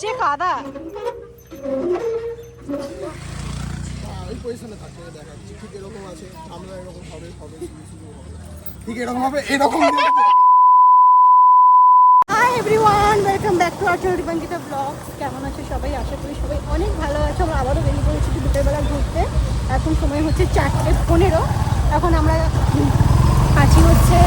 যে কাদা এই পজিশনে থাকে দেখাচ্ছি ঠিক এরকম আছে আমরা এরকম হবে হবে ঠিক এরকম হবে এরকম hi everyone welcome back to our channel Dipankita blogs. কেমন আছে সবাই? আশা করি সবাই অনেক ভালো আছে। আমরা আবারও বেরিয়ে পড়েছি দুপুরবেলা ঘুরতে। এখন সময় হচ্ছে 4:15। এখন আমরা আছি হচ্ছে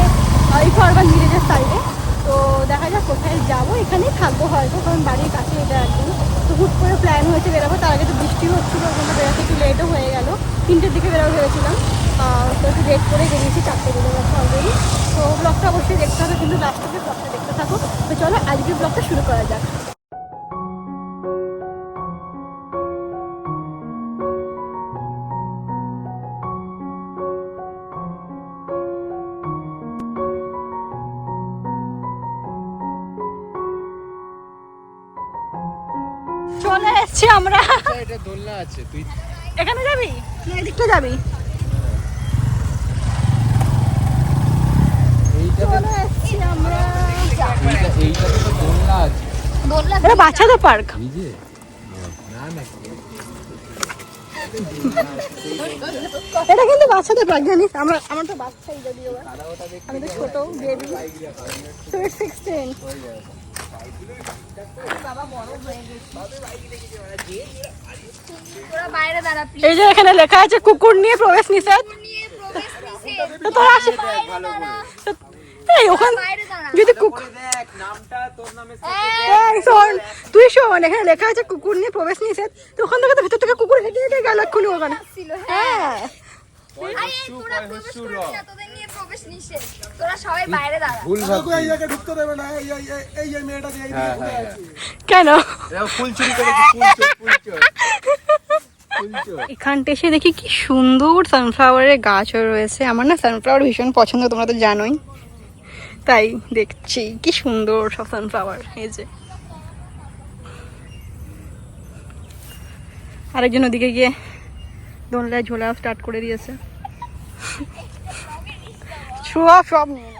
ইকো আরবান ভিলেজের সাইডে। তো দেখা যাক কোথায় যাবো, এখানেই থাকবো হয়তো, কারণ বাড়ির কাছে এটা একদম। তো হুট করে প্ল্যান হয়েছে বেরোবো। তার আগে তো বৃষ্টি হচ্ছিলো, ওখানে বেরোতে একটু লেটও হয়ে গেল। 3টের দিকে বেরোবো ভেবেছিলাম, তো একটু লেট করে বেরিয়েছি, 4টে বেজে গেছে অলরেডি। তো ব্লগটা অবশ্যই দেখতে হবে, কিন্তু লাস্ট থেকে ব্লগটা দেখতে থাকো। তো চলো আজকের ব্লগটা শুরু করা যাক। চলে এসছি আমরা। এটা দোলনা আছে, তুই এখানে যাবি না এদিকটা যাবি? চলে এসছি আমরা। এইটাতে তো দোলনা আছে। এটা বাচ্চাদের পার্ক। না না এটা কিন্তু বাচ্চাদের পার্ক, জানিস? আমার তো বাচ্চাই, যদিও আমি তো ছোট বেবি, তো ইটস 16। এই যে এখানে লেখা আছে কুকুর নিয়ে প্রবেশ নিষেধ। তো তোরা আসি ওখানে যদি তুই শোন, এখানে লেখা আছে কুকুর নিয়ে প্রবেশ নিষেধ। তো ওখান থেকে তো ভেতর থেকে কুকুর হেঁটে হেঁটে গেল এক্ষুনি ওখানে। হ্যাঁ কেন এখানটা এসে দেখি কি সুন্দর সানফ্লাওয়ারের গাছও রয়েছে। আমার না সানফ্লাওয়ার ভীষণ পছন্দ, তোমরা তো জানোই, তাই দেখছি কি সুন্দর সব সানফ্লাওয়ার। এই যে আরেকজন ওদিকে গিয়ে দোলনায় ঝোলা স্টার্ট করে দিয়েছে। সব নিয়ে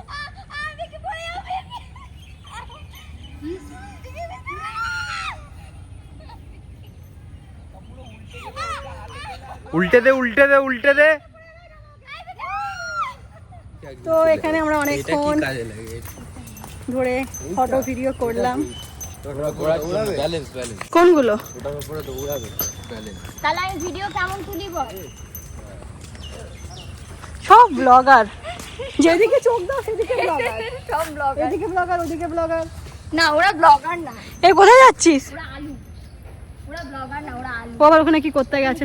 উল্টে দে উল্টে দে উল্টে দে। তো এখানে আমরা অনেকক্ষণ ধরে ফটো ভিডিও করলাম। কোনগুলো? সব ব্লগার, যেদিকে চোখ দাও সেদিকে ব্লগার। সব ব্লগার, এদিকে ব্লগার ওদিকে ব্লগার। না ওরা ব্লগার না। এই কোথায় যাচ্ছিস? ওরা আলু। ওরা ব্লগার না, ওরা আলু। বাবার ওখানে কি করতে গেছে?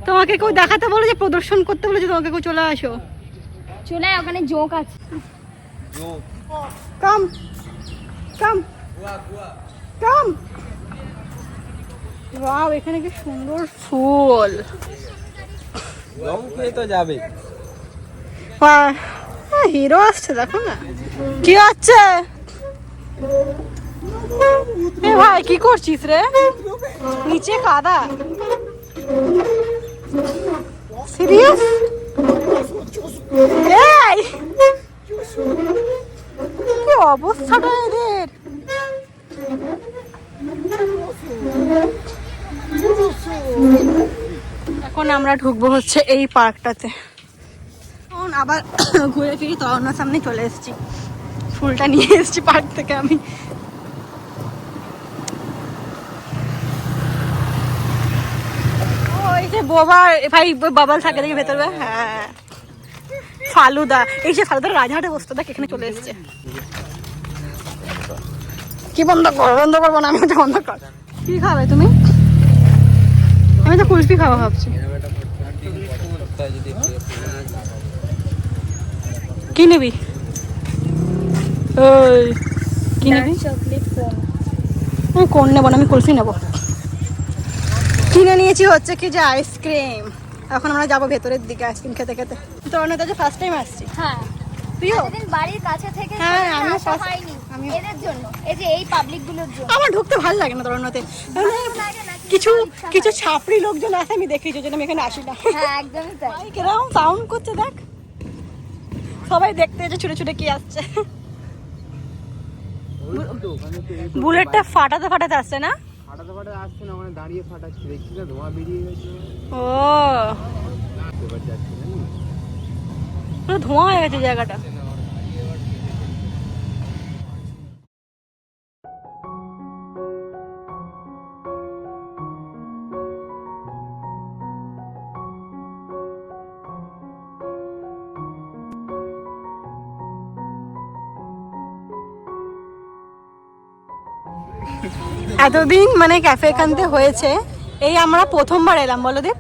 তোমাকে কেউ দেখাতে বলেছে, প্রদর্শন করতে বলেছে, তোমাকে কেউ চলে আসো। চলে ওখানে জোক আছে। কাম কাম কাম। ওয়াও, এখানে কি সুন্দর ফুল। রং পেয়ে তো যাবে। হিরো আসছে, দেখো না কি হচ্ছে। এ ভাই কি করছিস রে? নিচে কাদা। সিরিয়াস? এই কি অবস্থাটা এদের। এখন আমরা ঢুকবো হচ্ছে এই পার্কটাতে। এখন আবার ঘুরে ফিরি তরুণার সামনে চলে এসেছি। ফুলটা নিয়ে এসেছি পার্ক থেকে আমি। ওই যে বোবার ভাই বাবাল থাকে দেখি ভেতরে। হ্যাঁ ফালুদা, এই যে ফালুদার রাজহাটে বসতো, দেখ এখানে চলে এসছে। কি বন্ধ করবো না, আমি তো বন্ধ কর। কি খাবে তুমি? আমি তো কুলফি খাওয়া ভাবছি। কি নিবি? ওই কি নিবি? Chocolate foam. আমি কোন নেবো না, আমি কুলফি নেবো। কিনে নিয়েছি হচ্ছে কি যে আইসক্রিম। এখন আমরা যাবো ভেতরের দিকে আইসক্রিম খেতে খেতে। তো অনেকটা যে ফার্স্ট টাইম আসছি। হ্যাঁ তুইও? এতদিন বাড়ির কাছে থেকে হ্যাঁ, আমিও আসা first- হয়নি আমিও। এদের জন্য, এই যে এই পাবলিক গুলোর জন্য। আমার ঢুকতে ভালো লাগে না তরুণতে, কিছু কিছু ছাপড়ি লোকজন আছে, আমি দেখেছি যেন আমি এখানে আসি না। হ্যাঁ একদমই তাই। ভাই কিরকম সাউন্ড করছে দেখ, সবাই দেখতে যে ছুটে ছুটে কি আসছে। বুলেটটা ফাটাতে ফাটাতে আসছে না? ফাটাতে ফাটাতে আসছে না, ওখানে দাঁড়িয়ে ফাটাচ্ছে, দেখছি না ধোঁয়া বেরিয়ে গেছে। ও এবার যাচ্ছে না পুরো ধোঁয়া হয়ে গেছে জায়গাটা। এতদিন মানে ক্যাফে এখানতে হয়েছে, এই আমরা প্রথমবার এলাম বলো দেব।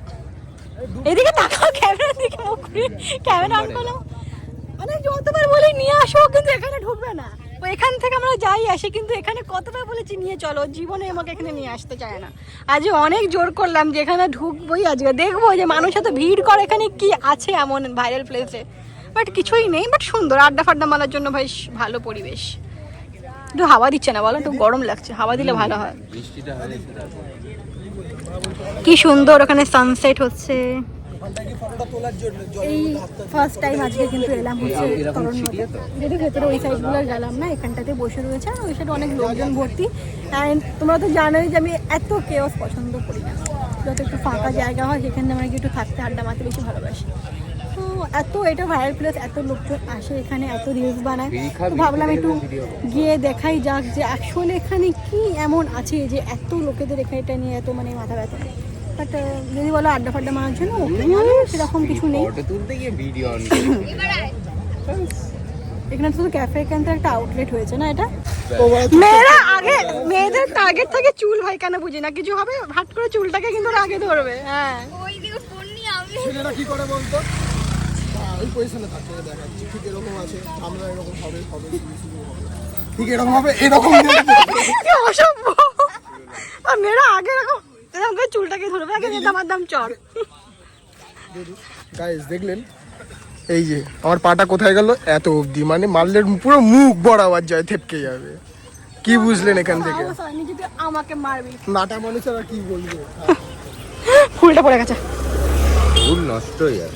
এদিকে তাকাও, ক্যামেরার দিকে মুখ ঘুরিয়ে ক্যামেরা অন করলাম। মানে যতবার বলি নিয়ে আসো কিন্তু এখানে ঢুকবে না। তো এখান থেকে আমরা যাই আসি, কিন্তু এখানে কতবার বলেছি নিয়ে চলো, জীবনে আমাকে এখানে নিয়ে আসতে চায় না। আজ অনেক জোর করলাম যে এখানে ঢুকবোই, আজকে দেখবো যে মানুষ এত ভিড় করে এখানে কি আছে এমন ভাইরাল প্লেসে। বাট কিছুই নেই, বাট সুন্দর আড্ডা ফাড্ডা মারার জন্য ভাই ভালো পরিবেশ। একটু হাওয়া দিচ্ছে না বলো, একটু গরম লাগছে, হাওয়া দিলে ভালো হয়। বৃষ্টিটা হলে কি সুন্দর ওখানে সানসেট হচ্ছে। ফটোটা তোলার জন্য এই ফার্স্ট টাইম আজকে কিন্তু এলাম হচ্ছে তরুণমতে, যদি ভেতরে ওই সাইডগুলো গেলাম না, এখানটাতে বসে রয়েছে আর ওই সাইডে অনেক লোকজন ভর্তি। অ্যান্ড তোমরা তো জানোই যে আমি এত কেওস পছন্দ করি না, যত একটু ফাঁকা জায়গা হয় সেখানে আমরা একটু থাকতে আড্ডা মারতে বেশি ভালোবাসি। তো এত এটা ভাইরাল প্লেস, এত লোকজন আসে এখানে, এত রিলস বানায়, তো ভাবলাম একটু গিয়ে দেখাই যাক যে অ্যাকচুয়ালি এখানে কি এমন আছে যে এত লোকেদের এখানে এটা নিয়ে এত মানে মাথা ব্যথা। বাট যদি বলো আড্ডা ফাড্ডা মারার জন্য সেরকম কিছু নেই ফটো তুলতে গিয়ে ভিডিও অন এখানে। শুধু ক্যাফে এখানে একটা আউটলেট হয়েছে না, এটা মেয়েরা আগে মেয়েদের টার্গেট থাকে চুল, ভাই কেন বুঝি না, কিছু হবে হাট করে চুলটাকে কিন্তু ওরা আগে ধরবে। হ্যাঁ ওই দিকে ফোন নিয়ে আমি ছেলেরা কি করে বলতো, ওই পজিশনে থাকতে দেখাচ্ছি, ঠিক এরকম আছে, আমরা এরকম হবে হবে শুরু হবে, ঠিক এরকম হবে, এরকম কি অসভ্য। আর মেয়েরা আগে এরকম এরকম করে চুলটাকে ধরবে, আগে দামার দাম চর। গাইস দেখলেন এই যে আমার পাটা কোথায় গেল, এত অবধি, মানে মারলে পুরো মুখ বরাবর যায়, থেপকে যাবে। কি বুঝলেন এখান থেকে? যদি আমাকে মারবি, নাটা মানুষের আর কি বলবো। ফুলটা পড়ে গেছে, ফুল নষ্ট হয়ে যায়,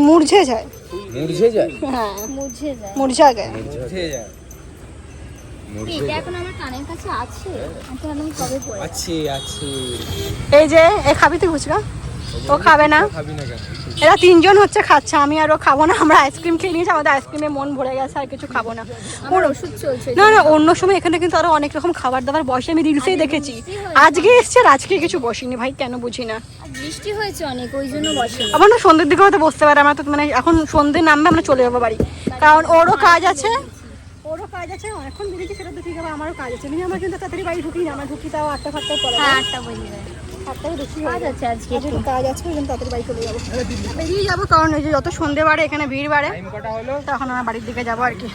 মুরঝে যায়। মুরঝে যায়, হ্যাঁ মুছে যায়। মুরঝা যায়। মুরঝে যায়, মুরঝে এটা এখন আমার কানের কাছে আছে, এটা আমি কবে পরে আছে আছে। এই যে এ খাবি তুই ফুচকা? ও খাবে না। খাবি না কেন? এরা তিনজন হচ্ছে খাচ্ছে, আমি আর ও খাবো না। আমরা আইসক্রিম খেয়ে নিয়েছি, আমাদের আইসক্রিমে মন ভরে গেছে, আর কিছু খাবো না। আমার ওষুধ চলছে। না না, অন্য সময় এখানে কিন্তু আরো অনেক রকম খাবার দাবার বসে, আমি রিলসেই দেখেছি। আজকে এসছে আর আজকে কিছু বসিনি ভাই, কেন বুঝি না। আর বৃষ্টি হয়েছে অনেক, ওই জন্য বসে। আবার না সন্ধ্যের দিকে হয়তো বসতে পারে, আমরা তো মানে এখন সন্ধ্যে নামবে আমরা চলে যাবো বাড়ি, কারণ ওরও কাজ আছে, অনেকক্ষণ বেরিয়েছি সেটা তো ঠিক আছে, আমারও কাজ আছে। আমি আমরা কিন্তু তাড়াতাড়ি বাড়ি ঢুকি না, আমরা ঢুকি তাও 8টা-8টার পরে। হ্যাঁ 8টা বেজে যায়। 8টাও বেশি কাজ আছে আজকে আজকে একটু কাজ আছে, ওই জন্য তাড়াতাড়ি বাড়ি চলে যাবো, বেরিয়ে যাবো। কারণ এই যে যত সন্ধ্যে বাড়ে এখানে ভিড় বাড়ে, টাইম কটা হলো? তখন আমরা বাড়ির দিকে যাবো আর কি।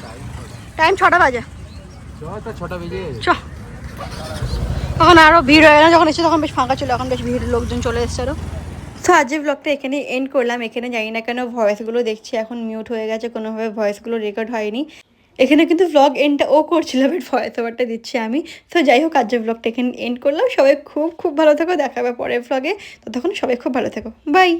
টাইম 6টা বাজে, তো 6টা বেজে গেছে। চ। তখন আরও ভিড় হয় না, যখন এসে তখন বেশ ফাঁকা ছিল, এখন বেশ ভিড় লোকজন চলে এসছে আরও। তো আজকের ব্লগটা এখানে এন্ড করলাম। এখানে জানি না কেন ভয়েসগুলো দেখছি এখন মিউট হয়ে গেছে, কোনোভাবে ভয়েসগুলো রেকর্ড হয়নি। এখানে কিন্তু ব্লগ এন্ডটা ও করছিল, বাট ভয়েস ওভারটা দিচ্ছি আমি। তো যাই হোক, আজকের ব্লগটা এখানে এন্ড করলাম। সবাই খুব খুব ভালো থাকো, দেখা হবে পরের ব্লগে। তো তখন সবাই খুব ভালো থাকো, বাই।